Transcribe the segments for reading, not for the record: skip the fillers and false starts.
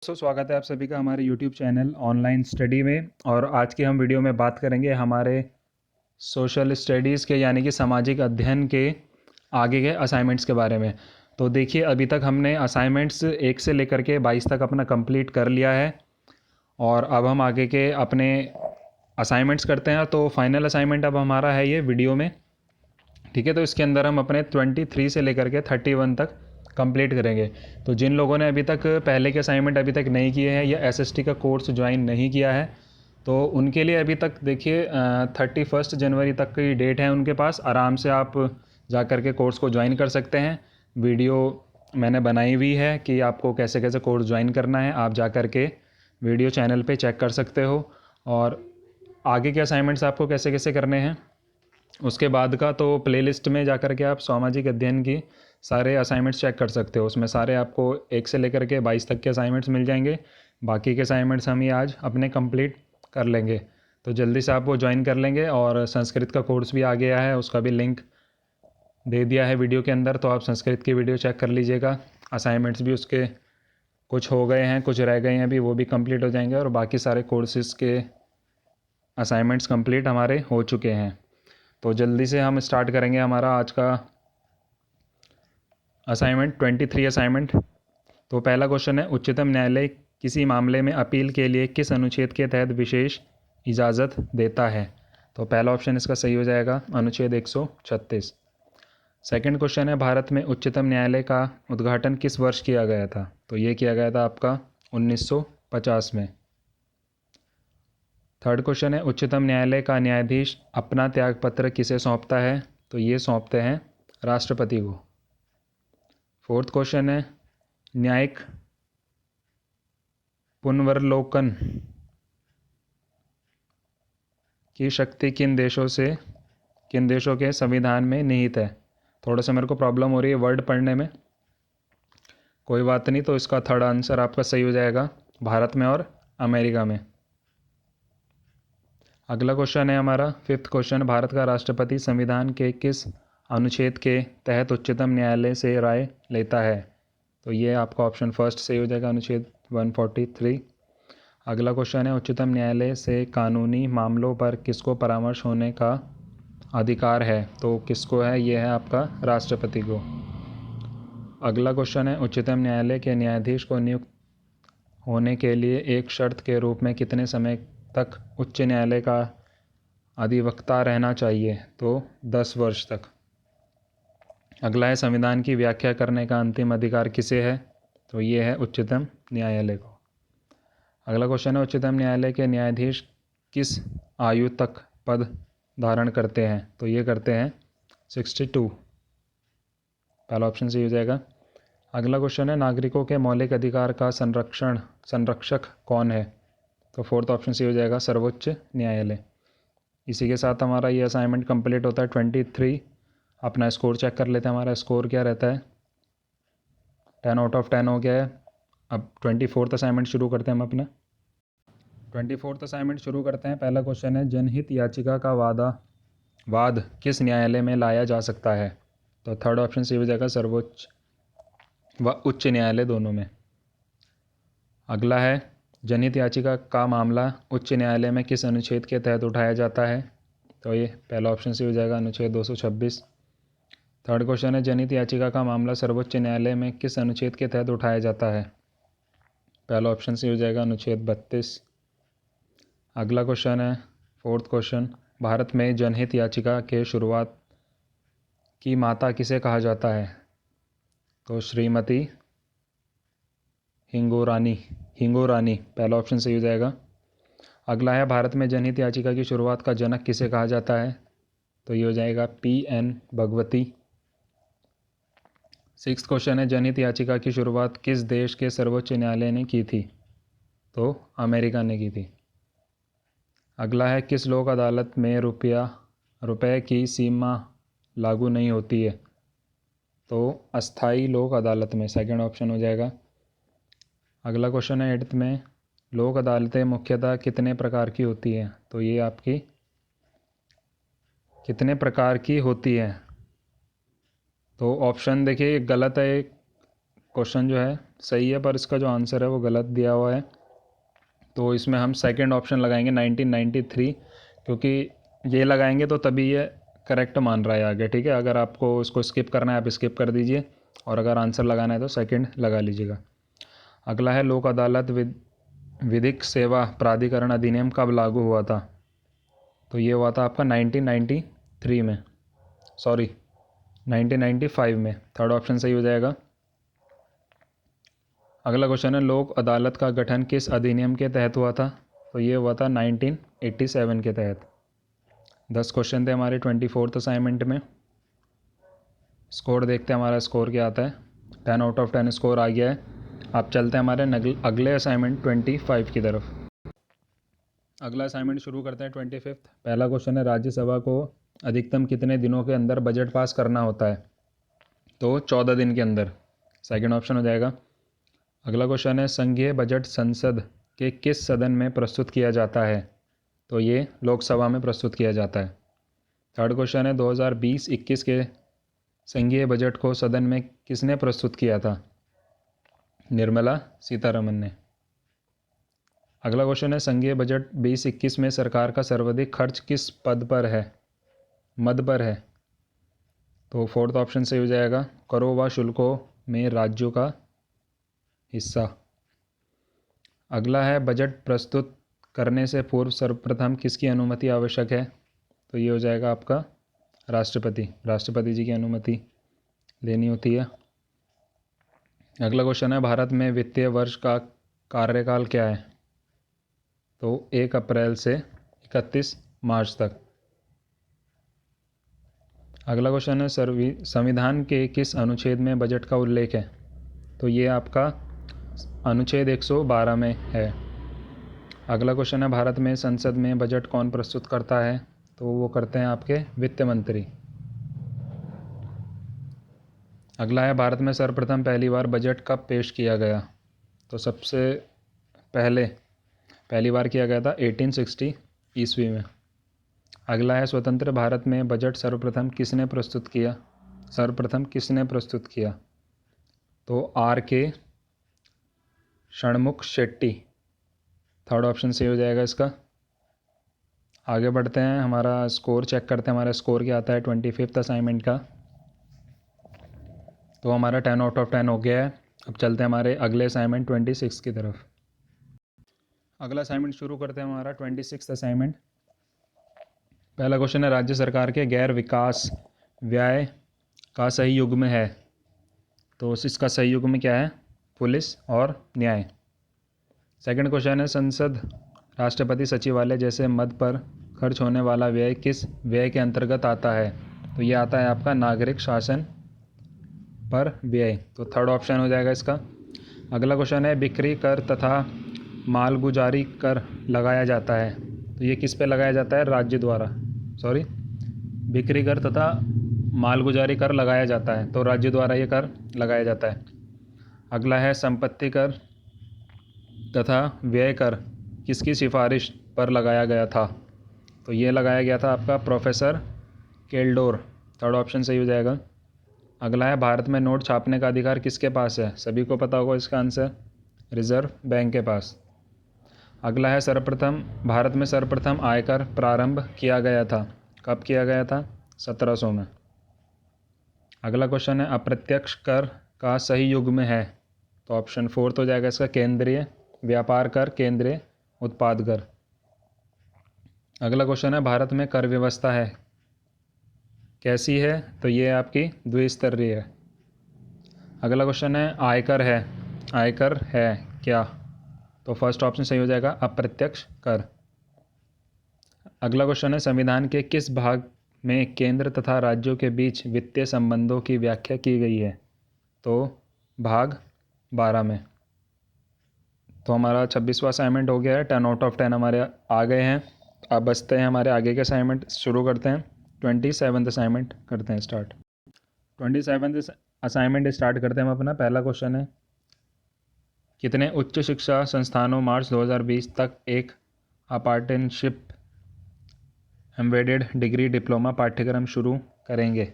स्वागत है आप सभी का हमारे YouTube चैनल ऑनलाइन स्टडी में। और आज की हम वीडियो में बात करेंगे हमारे सोशल स्टडीज़ के यानी कि सामाजिक अध्ययन के आगे के असाइनमेंट्स के बारे में। तो देखिए, अभी तक हमने असाइनमेंट्स 1 से लेकर के 22 तक अपना कंप्लीट कर लिया है और अब हम आगे के अपने असाइनमेंट्स करते हैं। तो फाइनल असाइनमेंट अब हमारा है ये वीडियो में, ठीक है। तो इसके अंदर हम अपने 23 से लेकर के 31 तक कंप्लीट करेंगे। तो जिन लोगों ने अभी तक पहले के असाइनमेंट अभी तक नहीं किए हैं या एसएसटी का कोर्स ज्वाइन नहीं किया है, तो उनके लिए अभी तक देखिए 31 जनवरी तक की डेट है उनके पास। आराम से आप जा कर के कोर्स को ज्वाइन कर सकते हैं। वीडियो मैंने बनाई हुई है कि आपको कैसे कैसे कोर्स ज्वाइन करना है, आप जा कर के वीडियो चैनल पे चेक कर सकते हो। और आगे के असाइनमेंट्स आपको कैसे कैसे करने हैं उसके बाद का तो प्लेलिस्ट में जा कर के आप सामाजिक अध्ययन की सारे असाइनमेंट्स चेक कर सकते हो। उसमें सारे आपको 1 से लेकर के 22 तक के असाइनमेंट्स मिल जाएंगे। बाकी के असाइनमेंट्स हम ही आज अपने कंप्लीट कर लेंगे। तो जल्दी से आप वो ज्वाइन कर लेंगे। और संस्कृत का कोर्स भी आ गया है, उसका भी लिंक दे दिया है वीडियो के अंदर, तो आप संस्कृत की वीडियो चेक कर लीजिएगा। असाइनमेंट्स भी उसके कुछ हो गए हैं, कुछ रह गए हैं अभी, वो भी कंप्लीट हो जाएंगे। और बाकी सारे कोर्सेज़ के असाइनमेंट्स कंप्लीट हमारे हो चुके हैं। तो जल्दी से हम स्टार्ट करेंगे हमारा आज का असाइनमेंट 23 असाइनमेंट। तो पहला क्वेश्चन है, उच्चतम न्यायालय किसी मामले में अपील के लिए किस अनुच्छेद के तहत विशेष इजाज़त देता है? तो पहला ऑप्शन इसका सही हो जाएगा, अनुच्छेद 136। सेकंड क्वेश्चन है, भारत में उच्चतम न्यायालय का उद्घाटन किस वर्ष किया गया था? तो ये किया गया था आपका 1950 में। थर्ड क्वेश्चन है, उच्चतम न्यायालय का न्यायाधीश अपना त्यागपत्र किसे सौंपता है? तो ये सौंपते हैं राष्ट्रपति को। फोर्थ क्वेश्चन है, न्यायिक पुनर्वलोकन की शक्ति किन देशों के संविधान में निहित है? थोड़ा सा मेरे को प्रॉब्लम हो रही है वर्ड पढ़ने में, कोई बात नहीं। तो इसका थर्ड आंसर आपका सही हो जाएगा, भारत में और अमेरिका में। अगला क्वेश्चन है हमारा फिफ्थ क्वेश्चन, भारत का राष्ट्रपति संविधान के किस अनुच्छेद के तहत उच्चतम न्यायालय से राय लेता है? तो ये आपका ऑप्शन फर्स्ट सही हो जाएगा, अनुच्छेद 143। अगला क्वेश्चन है, उच्चतम न्यायालय से कानूनी मामलों पर किसको परामर्श होने का अधिकार है? तो किसको है? ये है आपका राष्ट्रपति को। अगला क्वेश्चन है, उच्चतम न्यायालय के न्यायाधीश को नियुक्त होने के लिए एक शर्त के रूप में कितने समय तक उच्च न्यायालय का अधिवक्ता रहना चाहिए? तो 10 वर्ष तक। अगला है, संविधान की व्याख्या करने का अंतिम अधिकार किसे है? तो ये है उच्चतम न्यायालय को। अगला क्वेश्चन है, उच्चतम न्यायालय के न्यायाधीश किस आयु तक पद धारण करते हैं? तो ये करते हैं 62। पहला ऑप्शन सही हो जाएगा। अगला क्वेश्चन है, नागरिकों के मौलिक अधिकार का संरक्षक कौन है? तो फोर्थ ऑप्शन सही हो जाएगा, सर्वोच्च न्यायालय। इसी के साथ हमारा ये असाइनमेंट कंप्लीट होता है 23। अपना स्कोर चेक कर लेते हैं, हमारा स्कोर क्या रहता है। 10 आउट ऑफ 10 हो गया है। अब 24th असाइनमेंट शुरू करते हैं हम अपना। 24th असाइनमेंट शुरू करते हैं। पहला क्वेश्चन है, जनहित याचिका का वाद किस न्यायालय में लाया जा सकता है? तो थर्ड ऑप्शन सही हो जाएगा, सर्वोच्च व उच्च न्यायालय दोनों में। अगला है, जनहित याचिका का मामला उच्च न्यायालय में किस अनुच्छेद के तहत उठाया जाता है? तो ये पहला ऑप्शन सही हो जाएगा, अनुच्छेद 226। थर्ड क्वेश्चन है, जनहित याचिका का मामला सर्वोच्च न्यायालय में किस अनुच्छेद के तहत उठाया जाता है? पहला ऑप्शन सही हो जाएगा, अनुच्छेद 32। अगला क्वेश्चन है, फोर्थ क्वेश्चन, भारत में जनहित याचिका के शुरुआत की माता किसे कहा जाता है? तो श्रीमती हिंगोरानी पहला ऑप्शन सही हो जाएगा। अगला है, भारत में जनहित याचिका की शुरुआत का जनक किसे कहा जाता है? तो ये हो जाएगा PN भगवती। सिक्स्थ क्वेश्चन है, जनहित याचिका की शुरुआत किस देश के सर्वोच्च न्यायालय ने की थी? तो अमेरिका ने की थी। अगला है, किस लोक अदालत में रुपए की सीमा लागू नहीं होती है? तो अस्थाई लोक अदालत में, सेकंड ऑप्शन हो जाएगा। अगला क्वेश्चन है, 8th में, लोक अदालतें मुख्यतः कितने प्रकार की होती हैं? तो ये आपकी कितने प्रकार की होती है? तो ऑप्शन देखिए गलत है, क्वेश्चन जो है सही है, पर इसका जो आंसर है वो गलत दिया हुआ है। तो इसमें हम सेकंड ऑप्शन लगाएंगे 1993, क्योंकि ये लगाएंगे तो तभी ये करेक्ट मान रहा है आगे। ठीक है, अगर आपको उसको स्किप करना है आप स्किप कर दीजिए, और अगर आंसर लगाना है तो सेकंड लगा लीजिएगा। अगला है लोक अदालत विधिक सेवा प्राधिकरण अधिनियम कब लागू हुआ था? तो ये हुआ था आपका 1993 में, सॉरी 1995 में। थर्ड ऑप्शन सही हो जाएगा। अगला क्वेश्चन है लोक अदालत का गठन किस अधिनियम के तहत हुआ था? तो ये हुआ था 1987 के तहत। 10 क्वेश्चन थे हमारे 24th असाइनमेंट में। स्कोर देखते हैं हमारा स्कोर क्या आता है। 10 आउट ऑफ 10 स्कोर आ गया है। आप चलते हैं हमारे अगले असाइनमेंट 25 की तरफ। अगला असाइनमेंट शुरू करते हैं 25। पहला क्वेश्चन है राज्यसभा को अधिकतम कितने दिनों के अंदर बजट पास करना होता है? तो 14 दिन के अंदर, सेकंड ऑप्शन हो जाएगा। अगला क्वेश्चन है संघीय बजट संसद के किस सदन में प्रस्तुत किया जाता है? तो ये लोकसभा में प्रस्तुत किया जाता है। थर्ड क्वेश्चन है 2020-21 के संघीय बजट को सदन में किसने प्रस्तुत किया था? निर्मला सीतारमन ने। अगला क्वेश्चन है संघीय बजट 2021 में सरकार का सर्वाधिक खर्च किस पद पर है? मद पर है। तो फोर्थ ऑप्शन सही हो जाएगा, करों व शुल्कों में राज्यों का हिस्सा। अगला है बजट प्रस्तुत करने से पूर्व सर्वप्रथम किसकी अनुमति आवश्यक है? तो ये हो जाएगा आपका राष्ट्रपति जी की अनुमति लेनी होती है। अगला क्वेश्चन है भारत में वित्तीय वर्ष का कार्यकाल क्या है? तो 1 अप्रैल से 31 मार्च तक। अगला क्वेश्चन है संविधान के किस अनुच्छेद में बजट का उल्लेख है? तो ये आपका अनुच्छेद 112 में है। अगला क्वेश्चन है भारत में संसद में बजट कौन प्रस्तुत करता है? तो वो करते हैं आपके वित्त मंत्री। अगला है भारत में सर्वप्रथम पहली बार बजट कब पेश किया गया? तो सबसे पहली बार किया गया था 1860 ईस्वी में। अगला है स्वतंत्र भारत में बजट सर्वप्रथम किसने प्रस्तुत किया? तो R.K. Shanmukh Shetty. Third option सही हो जाएगा इसका। आगे बढ़ते हैं, हमारा स्कोर चेक करते हैं। हमारा स्कोर क्या आता है 25th असाइनमेंट का? तो हमारा 10 आउट ऑफ 10 हो गया है। अब चलते हैं हमारे अगले असाइनमेंट 26 की तरफ। अगला असाइनमेंट शुरू करते हैं हमारा 26th असाइनमेंट। पहला क्वेश्चन है राज्य सरकार के गैर विकास व्यय का सही युग्म है? तो इसका सही युग्म क्या है? पुलिस और न्याय। सेकंड क्वेश्चन है संसद राष्ट्रपति सचिवालय जैसे मद पर खर्च होने वाला व्यय किस व्यय के अंतर्गत आता है? तो ये आता है आपका नागरिक शासन पर व्यय। तो थर्ड ऑप्शन हो जाएगा इसका। अगला क्वेश्चन है बिक्री कर तथा मालगुजारी कर लगाया जाता है, तो ये किस पे लगाया जाता है? राज्य द्वारा। बिक्री कर तथा मालगुजारी कर लगाया जाता है, तो राज्य द्वारा ये कर लगाया जाता है। अगला है संपत्ति कर तथा व्यय कर किसकी सिफारिश पर लगाया गया था? तो ये लगाया गया था आपका प्रोफेसर केल्डोर। थर्ड ऑप्शन सही हो जाएगा। अगला है भारत में नोट छापने का अधिकार किसके पास है? सभी को पता होगा इसका आंसर, रिजर्व बैंक के पास। अगला है भारत में सर्वप्रथम आयकर प्रारंभ किया गया था, कब किया गया था? 1700 में। अगला क्वेश्चन है अप्रत्यक्ष कर का सही युग्म है? तो ऑप्शन फोर्थ हो जाएगा इसका, केंद्रीय व्यापार कर, केंद्रीय उत्पाद कर। अगला क्वेश्चन है भारत में कर व्यवस्था है कैसी है? तो ये आपकी द्विस्तरीय है। अगला क्वेश्चन है आयकर है क्या? तो फर्स्ट ऑप्शन सही हो जाएगा, अप्रत्यक्ष कर। अगला क्वेश्चन है संविधान के किस भाग में केंद्र तथा राज्यों के बीच वित्तीय संबंधों की व्याख्या की गई है? तो भाग 12 में। तो हमारा 26वां असाइनमेंट हो गया है। 10 आउट ऑफ 10 हमारे आ गए हैं। अब बचते हैं हमारे आगे के असाइनमेंट शुरू करते हैं। 27th असाइनमेंट करते हैं स्टार्ट। 27th असाइनमेंट स्टार्ट करते हैं हम अपना। पहला क्वेश्चन है कितने उच्च शिक्षा संस्थानों मार्च 2020 तक एक अपार्टनरशिप एम्बेडेड डिग्री डिप्लोमा पाठ्यक्रम शुरू करेंगे?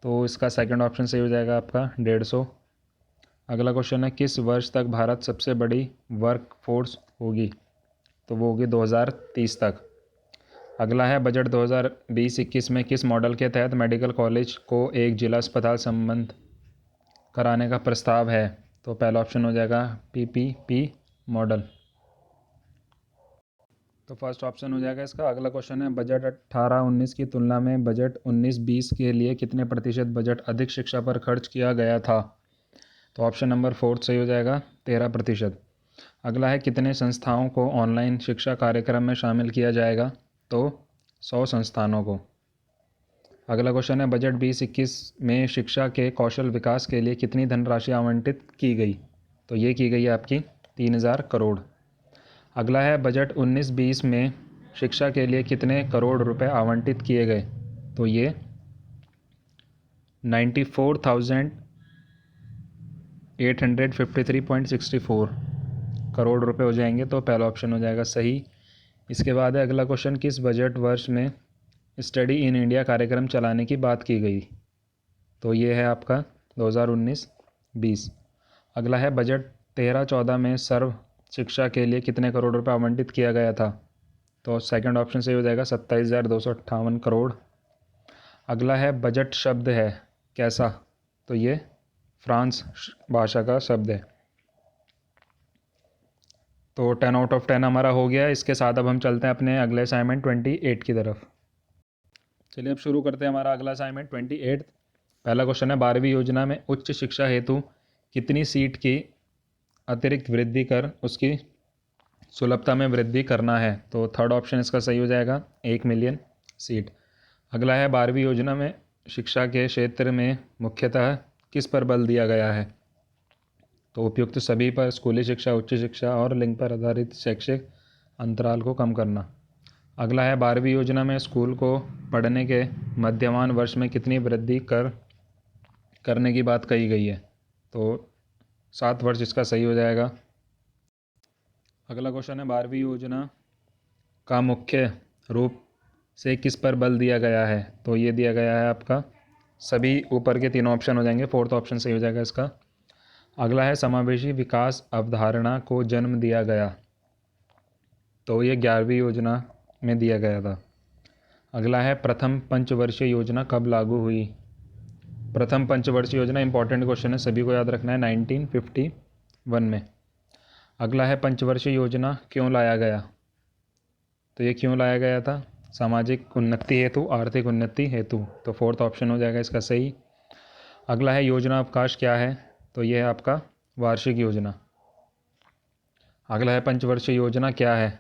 तो इसका सेकंड ऑप्शन सही हो जाएगा आपका 150। अगला क्वेश्चन है किस वर्ष तक भारत सबसे बड़ी वर्क फोर्स होगी? तो वो होगी 2030 तक। अगला है बजट 2020-21 में किस मॉडल के तहत मेडिकल कॉलेज को एक जिला अस्पताल संबंध कराने का प्रस्ताव है? तो पहला ऑप्शन हो जाएगा पीपीपी मॉडल। तो फर्स्ट ऑप्शन हो जाएगा इसका। अगला क्वेश्चन है बजट 18-19 की तुलना में बजट 19-20 के लिए कितने प्रतिशत बजट अधिक शिक्षा पर खर्च किया गया था? तो ऑप्शन नंबर 4 सही हो जाएगा, 13%। अगला है कितने संस्थाओं को ऑनलाइन शिक्षा कार्यक्रम में शामिल किया जाएगा? तो 100 संस्थानों को। अगला क्वेश्चन है बजट 20-21 में शिक्षा के कौशल विकास के लिए कितनी धनराशि आवंटित की गई? तो ये की गई है आपकी 3000 करोड़। अगला है बजट 19-20 में शिक्षा के लिए कितने करोड़ रुपए आवंटित किए गए? तो ये 94,853.64 करोड़ रुपए हो जाएंगे। तो पहला ऑप्शन हो जाएगा सही। इसके बाद है अगला क्वेश्चन किस बजट वर्ष में स्टडी इन इंडिया कार्यक्रम चलाने की बात की गई? तो ये है आपका 2019-20। अगला है बजट 13-14 में सर्व शिक्षा के लिए कितने करोड़ रुपए आवंटित किया गया था? तो सेकंड ऑप्शन से हो जाएगा 27,258 करोड़। अगला है बजट शब्द है कैसा? तो ये फ्रांस भाषा का शब्द है। तो 10 आउट ऑफ 10 हमारा हो गया। इसके साथ अब हम चलते हैं अपने अगले असाइनमेंट 28 की तरफ। चलिए अब शुरू करते हैं हमारा अगला असाइनमेंट 28। पहला क्वेश्चन है 12वीं योजना में उच्च शिक्षा हेतु कितनी सीट की अतिरिक्त वृद्धि कर उसकी सुलभता में वृद्धि करना है? तो थर्ड ऑप्शन इसका सही हो जाएगा, 1 मिलियन सीट। अगला है 12वीं योजना में शिक्षा के क्षेत्र में मुख्यतः किस पर बल दिया गया है? तो उपयुक्त सभी पर, स्कूली शिक्षा, उच्च शिक्षा और लिंग पर आधारित शैक्षिक अंतराल को कम करना। अगला है 12वीं योजना में स्कूल को पढ़ने के मध्यमान वर्ष में कितनी वृद्धि करने की बात कही गई है? तो 7 वर्ष इसका सही हो जाएगा। अगला क्वेश्चन है 12वीं योजना का मुख्य रूप से किस पर बल दिया गया है? तो ये दिया गया है आपका, सभी ऊपर के तीनों ऑप्शन हो जाएंगे, फोर्थ ऑप्शन सही हो जाएगा इसका। अगला है समावेशी विकास अवधारणा को जन्म दिया गया। तो ये 11वीं योजना में दिया गया था। अगला है प्रथम पंचवर्षीय योजना कब लागू हुई? प्रथम पंचवर्षीय योजना इंपॉर्टेंट क्वेश्चन है, सभी को याद रखना है, 1951 में। अगला है पंचवर्षीय योजना क्यों लाया गया? तो ये क्यों लाया गया था? सामाजिक उन्नति हेतु, आर्थिक उन्नति हेतु। तो फोर्थ ऑप्शन हो जाएगा इसका सही। अगला है योजना अवकाश क्या है? तो ये है आपका वार्षिक योजना। अगला है पंचवर्षीय योजना क्या है?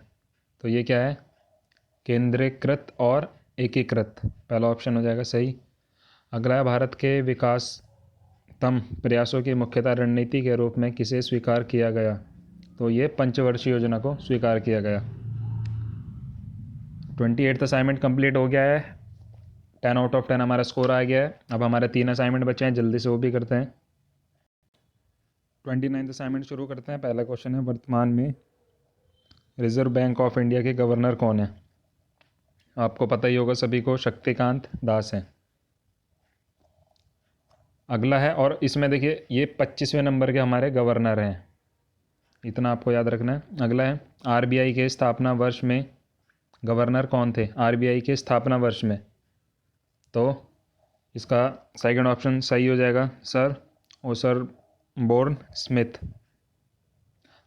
तो ये क्या है? केंद्रीकृत और एकीकृत। पहला ऑप्शन हो जाएगा सही। अगला है भारत के विकासतम प्रयासों की मुख्यतः रणनीति के रूप में किसे स्वीकार किया गया? तो ये पंचवर्षीय योजना को स्वीकार किया गया। 28th असाइनमेंट कंप्लीट हो गया है। 10 आउट ऑफ 10 हमारा स्कोर आ गया है। अब हमारे 3 असाइनमेंट बचे हैं, जल्दी से वो भी करते हैं। 29th असाइनमेंट शुरू करते हैं। पहला क्वेश्चन है वर्तमान में रिजर्व बैंक ऑफ इंडिया के गवर्नर कौन है? आपको पता ही होगा सभी को, शक्तिकांत दास है। अगला है, और इसमें देखिए ये 25वें नंबर के हमारे गवर्नर हैं, इतना आपको याद रखना है। अगला है आरबीआई के स्थापना वर्ष में गवर्नर कौन थे? आरबीआई के स्थापना वर्ष में, तो इसका सेकंड ऑप्शन सही हो जाएगा, सर ओसबोर्न स्मिथ।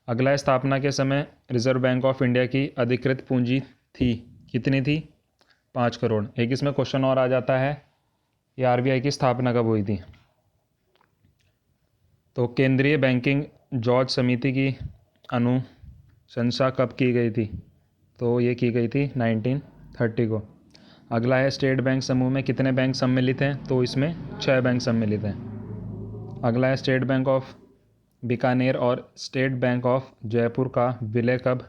अगला है स्थापना के समय रिजर्व बैंक ऑफ इंडिया की अधिकृत पूंजी थी, कितनी थी? 5 करोड़। एक इसमें क्वेश्चन और आ जाता है, ये आरबीआई की स्थापना कब हुई थी? तो केंद्रीय बैंकिंग जांच समिति की अनुशंसा कब की गई थी? तो ये की गई थी 1930 को। अगला है स्टेट बैंक समूह में कितने बैंक सम्मिलित हैं? तो इसमें 6 बैंक सम्मिलित हैं। अगला है स्टेट बैंक ऑफ बीकानेर और स्टेट बैंक ऑफ जयपुर का विलय कब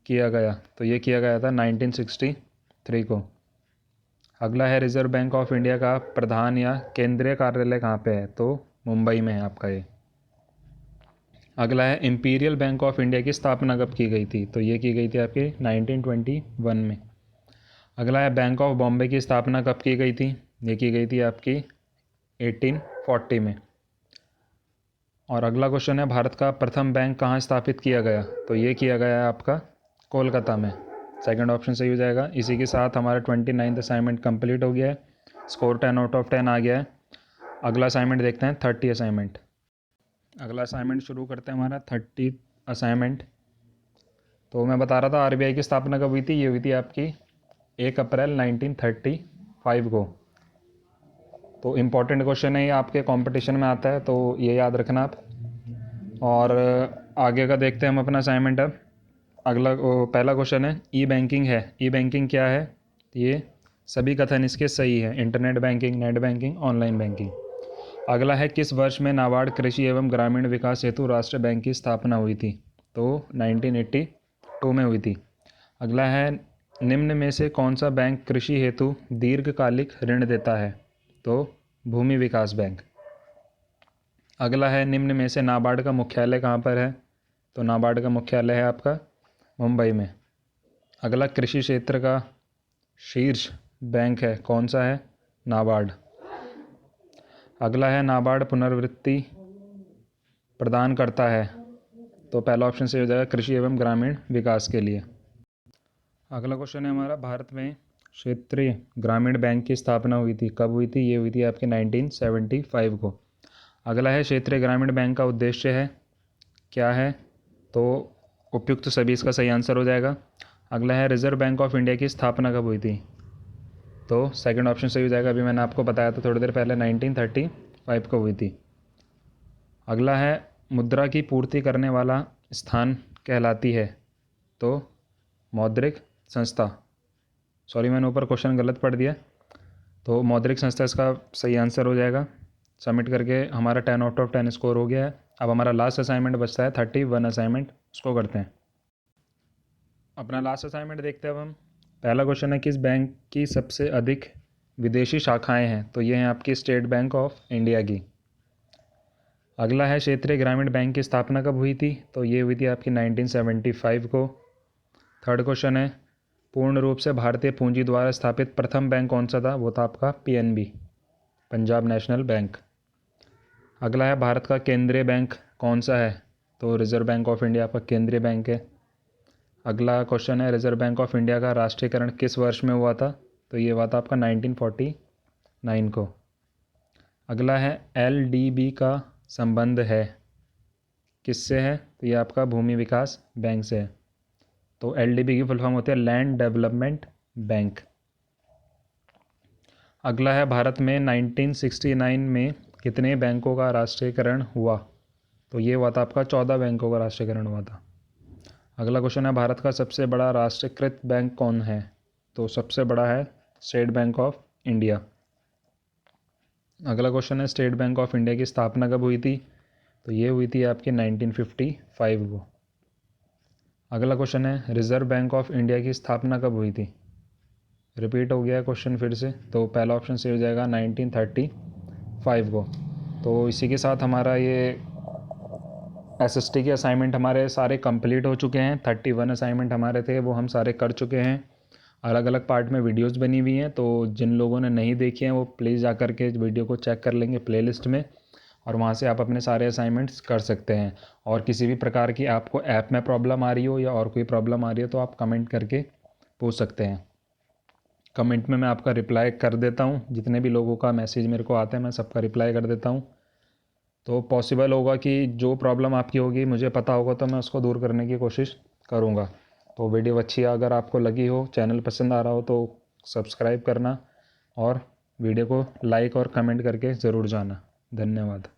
किया गया? तो ये किया गया था 1963 को। अगला है रिजर्व बैंक ऑफ इंडिया का प्रधान या केंद्रीय कार्यालय कहाँ पे है? तो मुंबई में है आपका ये। अगला है इंपीरियल बैंक ऑफ इंडिया की स्थापना कब की गई थी? तो ये की गई थी आपकी 1921 में। अगला है बैंक ऑफ बॉम्बे की स्थापना कब की गई थी? ये की गई थी आपकी 1840 में। और अगला क्वेश्चन है, भारत का प्रथम बैंक कहाँ स्थापित किया गया? तो ये किया गया है आपका कोलकाता में। सेकंड ऑप्शन सही हो जाएगा। इसी के साथ हमारा 29th असाइनमेंट कंप्लीट हो गया है। स्कोर 10 आउट ऑफ 10 आ गया है। अगला असाइनमेंट देखते हैं, 30 असाइनमेंट। अगला असाइनमेंट शुरू करते हैं हमारा 30 असाइनमेंट। तो मैं बता रहा था आरबीआई की स्थापना कब हुई थी? ये हुई थी आपकी 1 अप्रैल 1935 को। तो इम्पॉर्टेंट क्वेश्चन है ये, आपके कंपटीशन में आता है, तो ये याद रखना आप। और आगे का देखते हैं हम अपना असाइनमेंट अब। अगला पहला क्वेश्चन है, ई बैंकिंग है। ई बैंकिंग क्या है? ये सभी कथन इसके सही है। Internet banking, net banking, online banking. अगला है, किस वर्ष में नाबार्ड कृषि एवं ग्रामीण विकास हेतु राष्ट्रीय बैंक की स्थापना हुई थी? तो 1982 में हुई थी। अगला है, निम्न में से कौन सा बैंक कृषि हेतु दीर्घकालिक ऋण देता है? तो भूमि विकास बैंक। अगला है, निम्न में से नाबार्ड का मुख्यालय कहाँ पर है? तो नाबार्ड का मुख्यालय है आपका मुंबई में। अगला, कृषि क्षेत्र का शीर्ष बैंक है, कौन सा है? नाबार्ड। अगला है, नाबार्ड पुनर्वृत्ति प्रदान करता है। तो पहला ऑप्शन सही हो जाएगा, कृषि एवं ग्रामीण विकास के लिए। अगला क्वेश्चन है हमारा, भारत में क्षेत्रीय ग्रामीण बैंक की स्थापना हुई थी, कब हुई थी? ये हुई थी आपके 1975 को। अगला है, क्षेत्रीय ग्रामीण बैंक का उद्देश्य है, क्या है? तो उपयुक्त सभी इसका सही आंसर हो जाएगा। अगला है, रिजर्व बैंक ऑफ इंडिया की स्थापना कब हुई थी? तो सेकंड ऑप्शन सही हो जाएगा। अभी मैंने आपको बताया था थोड़ी देर पहले, 1935 को हुई थी। अगला है, मुद्रा की पूर्ति करने वाला स्थान कहलाती है, तो मौद्रिक संस्था। सॉरी, मैंने ऊपर क्वेश्चन गलत पढ़ दिया। तो मौद्रिक संस्था इसका सही आंसर हो जाएगा। सबमिट करके हमारा 10 आउट ऑफ 10 स्कोर हो गया है। अब हमारा लास्ट असाइनमेंट बचता है 31 असाइनमेंट, उसको करते हैं। अपना लास्ट असाइनमेंट देखते हैं अब हम। पहला क्वेश्चन है, किस बैंक की सबसे अधिक विदेशी शाखाएं हैं? तो ये हैं आपकी स्टेट बैंक ऑफ इंडिया की। अगला है, क्षेत्रीय ग्रामीण बैंक की स्थापना कब हुई थी? तो ये हुई थी आपकी 1975 को। थर्ड क्वेश्चन है, पूर्ण रूप से भारतीय पूंजी द्वारा स्थापित प्रथम बैंक कौन सा था? वो था आपका पीएनबी, पंजाब नेशनल बैंक। अगला है, भारत का केंद्रीय बैंक कौन सा है? तो रिजर्व बैंक ऑफ इंडिया आपका केंद्रीय बैंक है। अगला क्वेश्चन है, रिजर्व बैंक ऑफ इंडिया का राष्ट्रीयकरण किस वर्ष में हुआ था? तो ये हुआ था आपका 1949 को। अगला है, एलडीबी का संबंध है, किससे है? तो ये आपका भूमि विकास बैंक से है। तो एलडीबी की फुल फॉर्म होती है लैंड डेवलपमेंट बैंक। अगला है, भारत में 1969 में कितने बैंकों का राष्ट्रीयकरण हुआ? तो ये हुआ था आपका 14 बैंकों का राष्ट्रीयकरण हुआ था। अगला क्वेश्चन है, भारत का सबसे बड़ा राष्ट्रीयकृत बैंक कौन है? तो सबसे बड़ा है स्टेट बैंक ऑफ इंडिया। अगला क्वेश्चन है, स्टेट बैंक ऑफ इंडिया की स्थापना कब हुई थी? तो ये हुई थी आपकी 1955 को। अगला क्वेश्चन है, रिजर्व बैंक ऑफ इंडिया की स्थापना कब हुई थी? रिपीट हो गया क्वेश्चन फिर से, तो पहला ऑप्शन सही हो जाएगा 1935 को। तो इसी के साथ हमारा ये एसएसटी के असाइनमेंट हमारे सारे कंप्लीट हो चुके हैं। 31 असाइनमेंट हमारे थे, वो हम सारे कर चुके हैं। अलग अलग पार्ट में वीडियोस बनी हुई हैं, तो जिन लोगों ने नहीं देखी हैं वो प्लीज़ जा कर के वीडियो को चेक कर लेंगे प्लेलिस्ट में, और वहाँ से आप अपने सारे असाइनमेंट्स कर सकते हैं। और किसी भी प्रकार की आपको ऐप में प्रॉब्लम आ रही हो या और कोई प्रॉब्लम आ रही हो तो आप कमेंट करके पूछ सकते हैं। कमेंट में मैं आपका रिप्लाई कर देता हूँ। जितने भी लोगों का मैसेज मेरे को आता है मैं सबका रिप्लाई कर देता हूँ। तो पॉसिबल होगा कि जो प्रॉब्लम आपकी होगी मुझे पता होगा तो मैं उसको दूर करने की कोशिश करूँगा। तो वीडियो अच्छी अगर आपको लगी हो, चैनल पसंद आ रहा हो तो सब्सक्राइब करना और वीडियो को लाइक और कमेंट करके ज़रूर जाना। धन्यवाद।